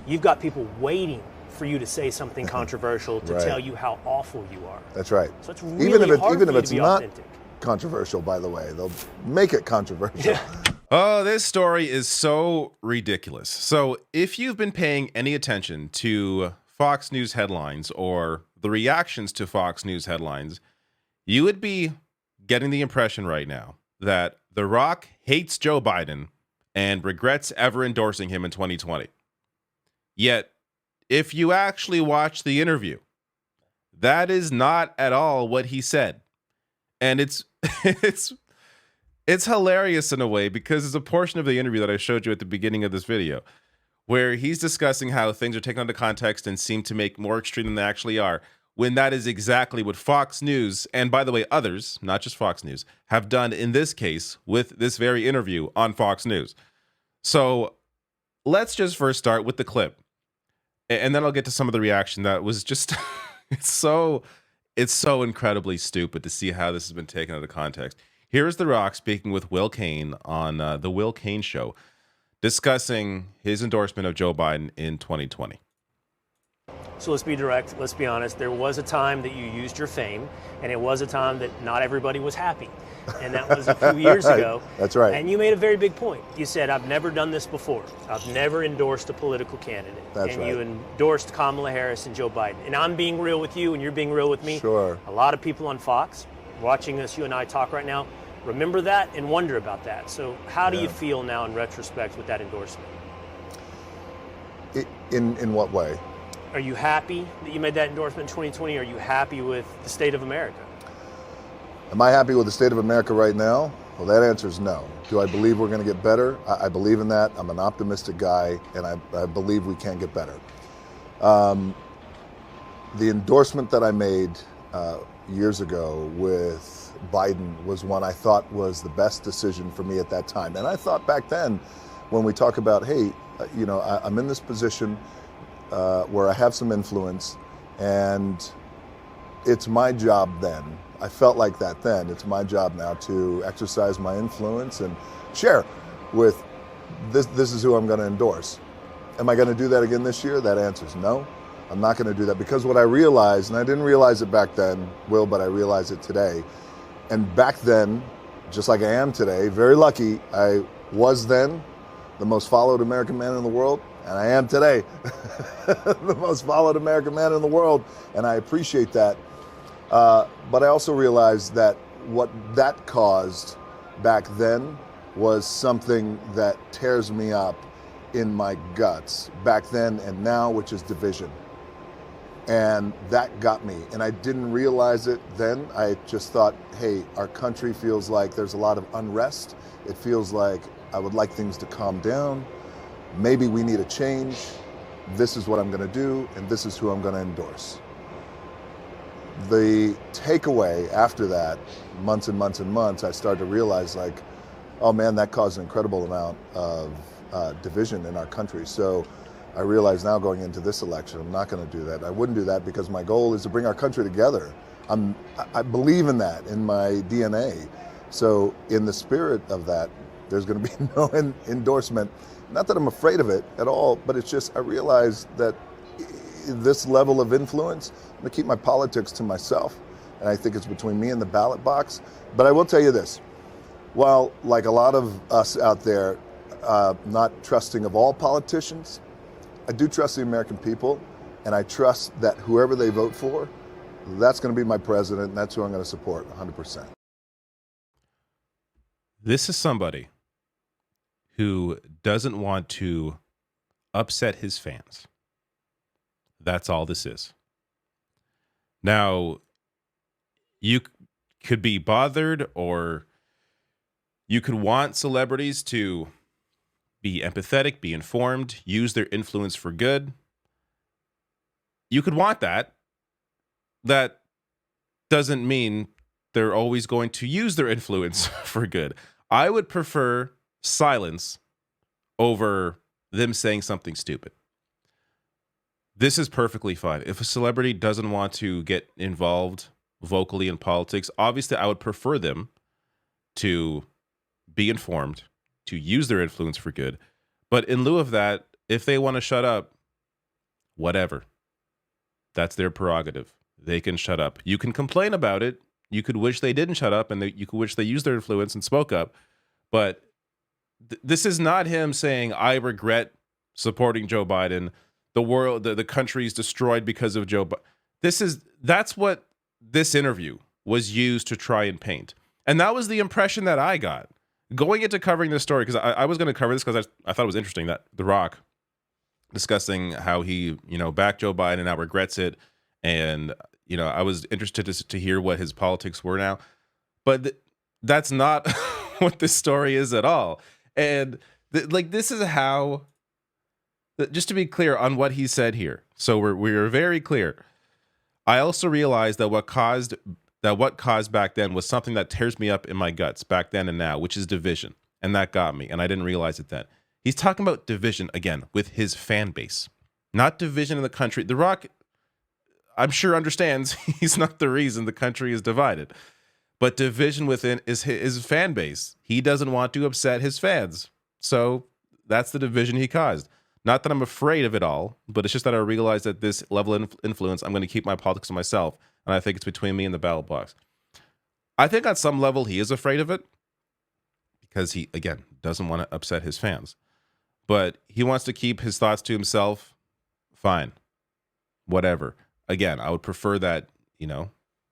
you've got people waiting for you to say something controversial to tell you how awful you are. That's right. So it's really hard even for if you it's to be not authentic. controversial, by the way, they'll make it controversial. Yeah. Oh, this story is so ridiculous. So if you've been paying any attention to Fox News headlines or the reactions to Fox News headlines, you would be getting the impression right now that The Rock hates Joe Biden and regrets ever endorsing him in 2020. Yet, if you actually watch the interview, that is not at all what he said. And it's hilarious in a way because there's a portion of the interview that I showed you at the beginning of this video where he's discussing how things are taken out of context and seem to make more extreme than they actually are, when that is exactly what Fox News, and by the way, others, not just Fox News, have done in this case with this very interview on Fox News. So let's just first start with the clip, and then I'll get to some of the reaction that was just, it's so incredibly stupid to see how this has been taken out of context. Here's The Rock speaking with Will Cain on the Will Cain Show, discussing his endorsement of Joe Biden in 2020. So let's be direct, let's be honest. There was a time that you used your fame, and it was a time that not everybody was happy. And that was a few years ago. That's right. And you made a very big point. You said, I've never done this before. I've never endorsed a political candidate. That's and right. you endorsed Kamala Harris and Joe Biden. And I'm being real with you, and you're being real with me. Sure. A lot of people on Fox watching this, you and I talk right now, remember that and wonder about that. So how do you feel now in retrospect with that endorsement? In what way? Are you happy that you made that endorsement in 2020? Are you happy with the state of America? Am I happy with the state of America right now? Well, that answer is no. Do I believe we're going to get better? I believe in that. I'm an optimistic guy, and I believe we can get better. The endorsement that I made years ago with Biden was one I thought was the best decision for me at that time. And I thought back then, when we talk about, hey, I'm in this position where I have some influence, and it's my job then. I felt like that then. It's my job now to exercise my influence and share with this is who I'm going to endorse. Am I going to do that again this year? That answer is no. I'm not going to do that, because what I realized, and I didn't realize it back then, Will, but I realize it today. And back then, just like I am today, very lucky, I was then the most followed American man in the world, and I am today the most followed American man in the world, and I appreciate that. But I also realized that what that caused back then was something that tears me up in my guts back then and now, which is division. And that got me. And I didn't realize it then. I just thought, hey, our country feels like there's a lot of unrest. It feels like I would like things to calm down. Maybe we need a change. This is what I'm going to do, and this is who I'm going to endorse. The takeaway after that, months and months and months, I started to realize, like, oh man, that caused an incredible amount of division in our country. So I realize now, going into this election, I'm not going to do that. I wouldn't do that, because my goal is to bring our country together. I believe in that in my DNA. So in the spirit of that, there's going to be no endorsement. Not that I'm afraid of it at all, but it's just I realize that this level of influence, I'm going to keep my politics to myself, and I think it's between me and the ballot box. But I will tell you this, while like a lot of us out there not trusting of all politicians, I do trust the American people, and I trust that whoever they vote for, that's going to be my president, and that's who I'm going to support 100%. This is somebody who doesn't want to upset his fans. That's all this is. Now, you could be bothered, or you could want celebrities to be empathetic, be informed, use their influence for good. You could want that. That doesn't mean they're always going to use their influence for good. I would prefer silence over them saying something stupid. This is perfectly fine. If a celebrity doesn't want to get involved vocally in politics, obviously I would prefer them to be informed, to use their influence for good. But in lieu of that, if they want to shut up, whatever. That's their prerogative. They can shut up. You can complain about it. You could wish they didn't shut up, and you could wish they used their influence and spoke up. But this is not him saying, I regret supporting Joe Biden. The world, the country is destroyed because of Joe Biden. That's what this interview was used to try and paint. And that was the impression that I got going into covering this story, because I was going to cover this because I thought it was interesting that The Rock discussing how he, backed Joe Biden and now regrets it. And, I was interested to hear what his politics were now. But that's not what this story is at all. And this is how, just to be clear on what he said here. So we're very clear. I also realized that what caused back then was something that tears me up in my guts back then and now, which is division. And that got me. And I didn't realize it then. He's talking about division again with his fan base, not division in the country. The Rock, I'm sure, understands he's not the reason the country is divided, but division within is his fan base. He doesn't want to upset his fans. So that's the division he caused. Not that I'm afraid of it all, but it's just that I realize that this level of influence, I'm going to keep my politics to myself. And I think it's between me and the ballot box. I think on some level he is afraid of it because he, again, doesn't want to upset his fans. But he wants to keep his thoughts to himself. Fine. Whatever. Again, I would prefer that,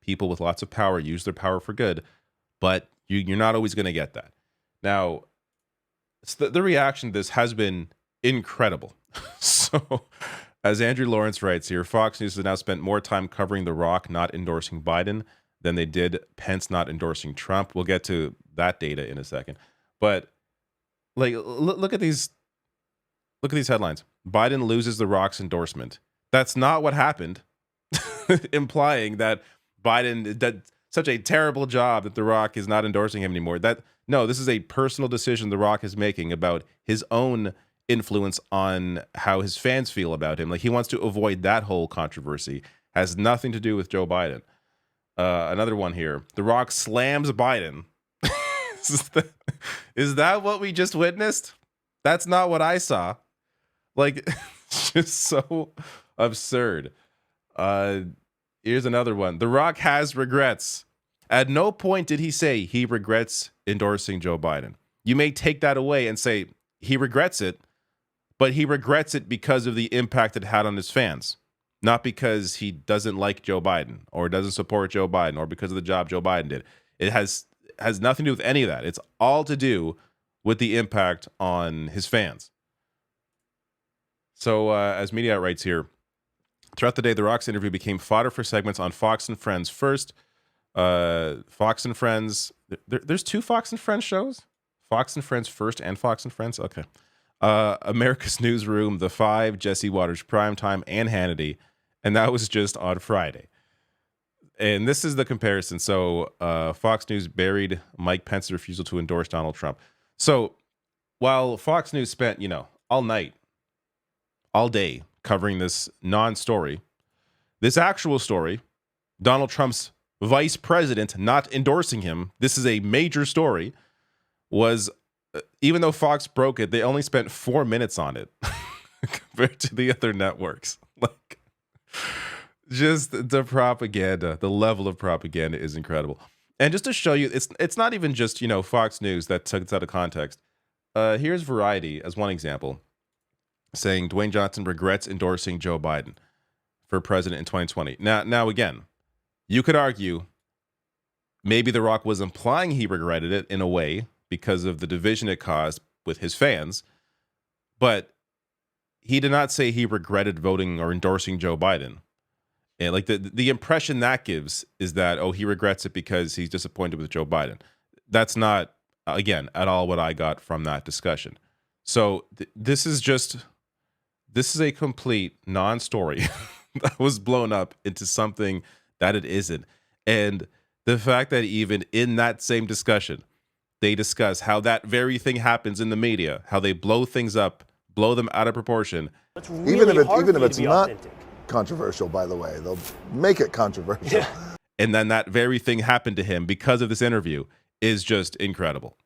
people with lots of power use their power for good. But you're not always going to get that. Now, the reaction to this has been incredible. So, as Andrew Lawrence writes here, Fox News has now spent more time covering The Rock not endorsing Biden than they did Pence not endorsing Trump. We'll get to that data in a second. But look at these headlines. Biden loses The Rock's endorsement. That's not what happened, implying that Biden did such a terrible job that The Rock is not endorsing him anymore. No, this is a personal decision The Rock is making about his own influence on how his fans feel about him. He wants to avoid that whole controversy. Has nothing to do with Joe Biden. Another one here. The Rock slams Biden. Is that what we just witnessed? That's not what I saw. It's just so absurd. Here's another one. The Rock has regrets. At no point did he say he regrets endorsing Joe Biden. You may take that away and say he regrets it, but he regrets it because of the impact it had on his fans, not because he doesn't like Joe Biden or doesn't support Joe Biden or because of the job Joe Biden did. It has nothing to do with any of that. It's all to do with the impact on his fans. So as Media writes here, throughout the day, The Rock's interview became fodder for segments on Fox and Friends. First, Fox and Friends. There's two Fox and Friends shows? Fox and Friends First and Fox and Friends? Okay. America's Newsroom, The Five, Jesse Waters Primetime, and Hannity. And that was just on Friday. And this is the comparison. So Fox News buried Mike Pence's refusal to endorse Donald Trump. So while Fox News spent, all night, all day covering this non-story, this actual story, Donald Trump's vice president not endorsing him, this is a major story, was, even though Fox broke it, they only spent 4 minutes on it compared to the other networks. Just the propaganda, the level of propaganda is incredible. And just to show you, it's not even just, Fox News that took it out of context. Here's Variety as one example, saying Dwayne Johnson regrets endorsing Joe Biden for president in 2020. Now again, you could argue maybe The Rock was implying he regretted it in a way because of the division it caused with his fans, but he did not say he regretted voting or endorsing Joe Biden. And the impression that gives is that, he regrets it because he's disappointed with Joe Biden. That's not, again, at all what I got from that discussion. So this is a complete non-story that was blown up into something that it isn't. And the fact that even in that same discussion, they discuss how that very thing happens in the media, how they blow things up, blow them out of proportion. It's really even if it's not authentic. Controversial, by the way, they'll make it controversial. Yeah. And then that very thing happened to him because of this interview is just incredible.